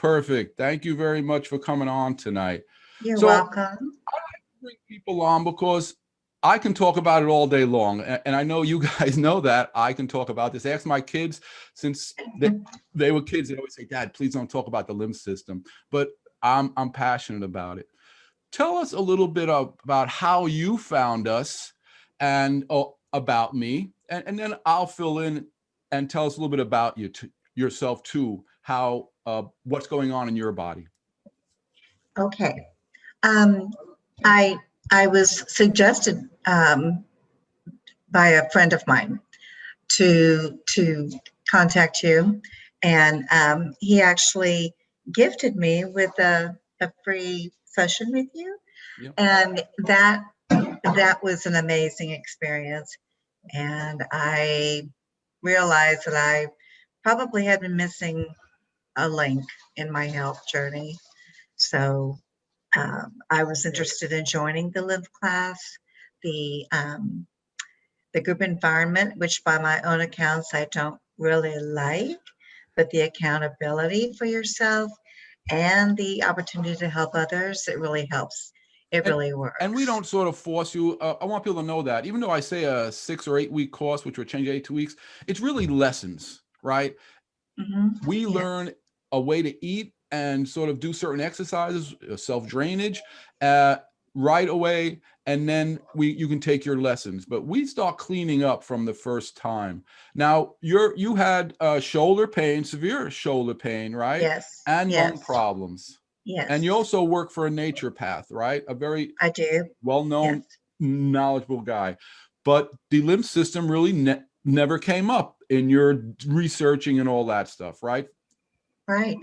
perfect. Thank you very much for coming on tonight. You're So welcome. I like to bring people on because I can talk about it all day long. And I know you guys know that I can talk about this. Ask my kids since they were kids. They always say, Dad, please don't talk about the lymph system. But I'm passionate about it. Tell us a little bit about how you found us and about me. And then I'll fill in and tell us a little bit about yourself too, how what's going on in your body. Okay. I I was suggested by a friend of mine to contact you, and he actually gifted me with a free session with you, Yep. and that was an amazing experience. And I realized that I probably had been missing a link in my health journey. So I was interested in joining the lymph class, the group environment, which by my own accounts I don't really like, but the accountability for yourself and the opportunity to help others, it really helps. It really works. And we don't sort of force you. I want people to know that even though I say a 6 or 8 week course, which would change 8 to weeks, it's really lessons, right? We learn a way to eat and sort of do certain exercises, self-drainage, right away, and then you can take your lessons. But we start cleaning up from the first time. Now you had shoulder pain, severe shoulder pain, right? Yes. And lung problems. Yes. And you also work for a naturopath, right? A very I do. well-known, knowledgeable guy. But the lymph system really never came up in your researching and all that stuff, right? Right.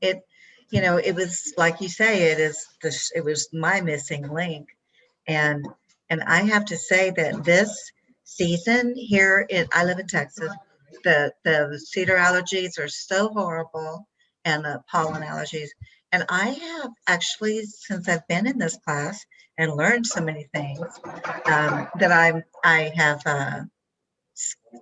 It, it was like you say, it was my missing link. And I have to say that this season here I live in Texas, the cedar allergies are so horrible, and the pollen allergies. And I have actually, since I've been in this class and learned so many things, that I have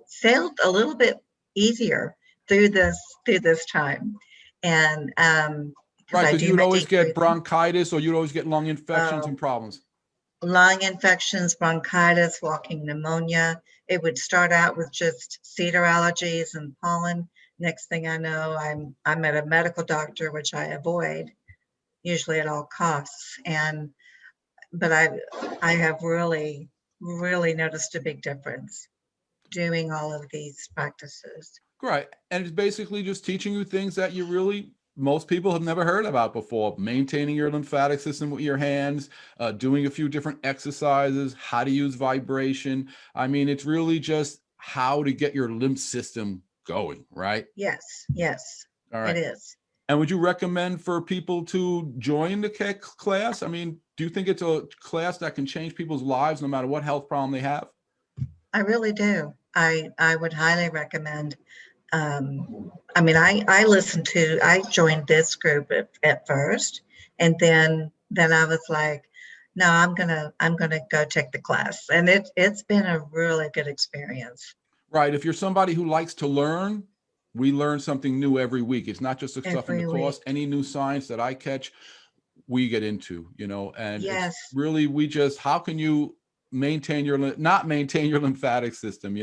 sailed a little bit easier through this time. And right, because you'd always get breathing, bronchitis, or you'd always get lung infections and problems. Lung infections, bronchitis, walking pneumonia. It would start out with just cedar allergies and pollen. Next thing I know, I'm at a medical doctor, which I avoid usually at all costs. But I have really noticed a big difference doing all of these practices. Right, and it's basically just teaching you things that most people have never heard about before. Maintaining your lymphatic system with your hands, doing a few different exercises, how to use vibration. I mean, it's really just how to get your lymph system going, right? Yes. All right. It is. And would you recommend for people to join the class? I mean, do you think it's a class that can change people's lives no matter what health problem they have? I really do. I would highly recommend. I mean, I joined this group at first, and then I was like, no, I'm gonna go take the class, and it's been a really good experience. Right. If you're somebody who likes to learn, we learn something new every week. It's not just the stuff in the course. Any new science that I catch, we get into, and it's really, how can you not maintain your lymphatic system,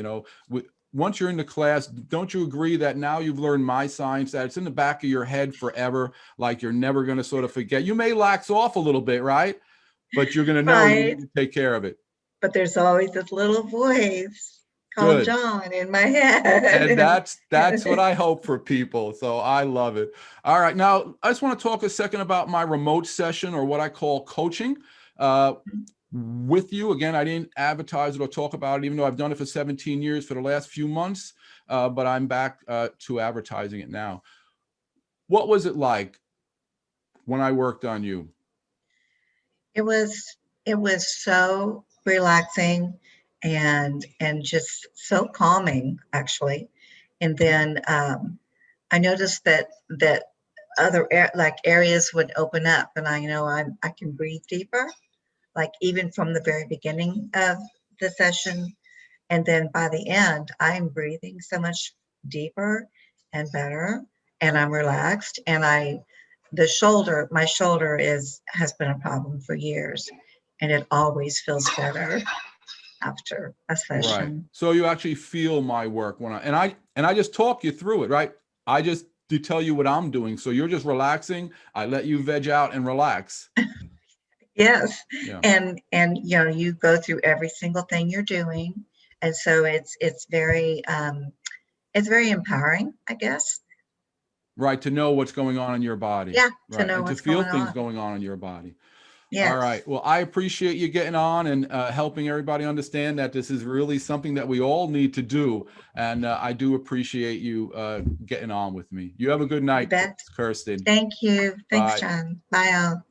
once you're in the class, don't you agree that now you've learned my science, that it's in the back of your head forever, like you're never going to sort of forget. You may lax off a little bit, right? But you're going to know you need to take care of it. But there's always this little voice called John in my head. And that's what I hope for people. So I love it. All right. Now, I just want to talk a second about my remote session, or what I call coaching. With you again, I didn't advertise it or talk about it, even though I've done it for 17 years for the last few months, but I'm back to advertising it now. What was it like when I worked on you? It was so relaxing and just so calming, actually. And then I noticed that other areas would open up, and I can breathe deeper, like even from the very beginning of the session. And then by the end, I'm breathing so much deeper and better. and I'm relaxed, and my shoulder has been a problem for years, and it always feels better after a session. Right. So you actually feel my work when I just talk you through it, right? I just to tell you what I'm doing. So you're just relaxing. I let you veg out and relax. Yes. Yeah. And you know, you go through every single thing you're doing. And so it's very empowering, I guess. Right. To know what's going on in your body. Yeah, right. to know And to what's feel going things on. going on in your body. Yes. All right. Well, I appreciate you getting on and helping everybody understand that this is really something that we all need to do. And I do appreciate you getting on with me. You have a good night, Kirsten. Thank you. Thanks, Bye. John. Bye, all.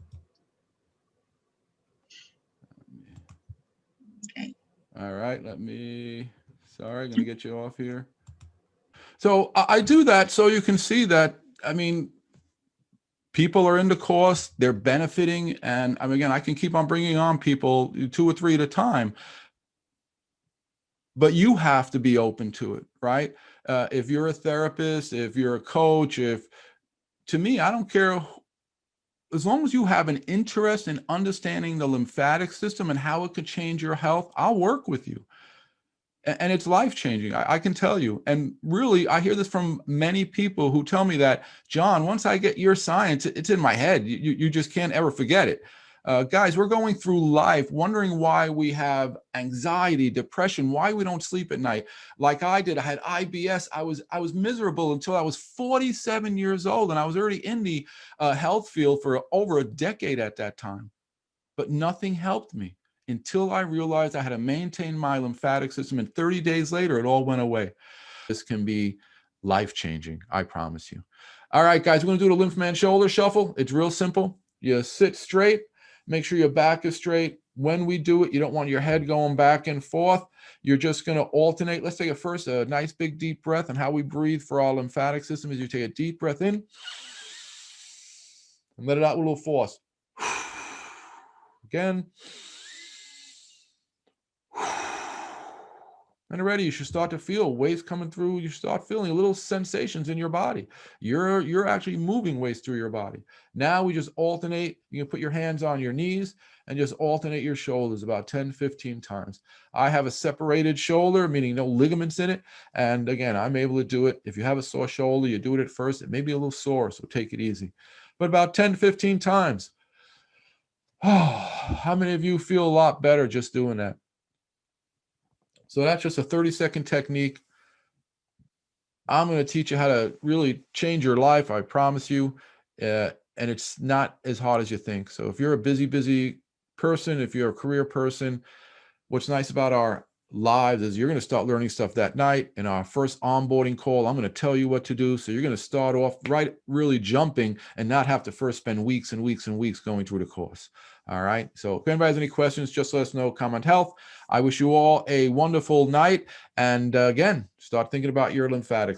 Okay. All right. Sorry, I'm going to get you off here. So I do that so you can see that, I mean, people are in the course, they're benefiting. And I mean, again, I can keep on bringing on people 2 or 3 at a time, but you have to be open to it, right? If you're a therapist, if you're a coach, to me, I don't care. As long as you have an interest in understanding the lymphatic system and how it could change your health, I'll work with you. And it's life-changing, I can tell you. And really, I hear this from many people who tell me that, John, once I get your science, it's in my head. You just can't ever forget it. Guys, we're going through life wondering why we have anxiety, depression, why we don't sleep at night. Like I did, I had IBS. I was miserable until I was 47 years old, and I was already in the health field for over a decade at that time. But nothing helped me until I realized I had to maintain my lymphatic system, and 30 days later, it all went away. This can be life-changing, I promise you. All right, guys, we're gonna do the LymphMan shoulder shuffle. It's real simple. You sit straight, make sure your back is straight. When we do it, you don't want your head going back and forth. You're just gonna alternate. Let's take a nice big deep breath. And how we breathe for our lymphatic system is you take a deep breath in and let it out with a little force. Again. And already you should start to feel waste coming through. You start feeling little sensations in your body. You're actually moving waste through your body. Now we just alternate. You can put your hands on your knees and just alternate your shoulders about 10, 15 times. I have a separated shoulder, meaning no ligaments in it. And again, I'm able to do it. If you have a sore shoulder, you do it at first. It may be a little sore, so take it easy. But about 10, 15 times. Oh, how many of you feel a lot better just doing that? So that's just a 30-second technique. I'm going to teach you how to really change your life, I promise you. And it's not as hard as you think. So if you're a busy person, if you're a career person, what's nice about our lives is you're going to start learning stuff that night. In our first onboarding call, I'm going to tell you what to do. So you're going to start off really jumping and not have to first spend weeks and weeks and weeks going through the course. All right. So if anybody has any questions, just let us know. Comment health. I wish you all a wonderful night. And again, start thinking about your lymphatics.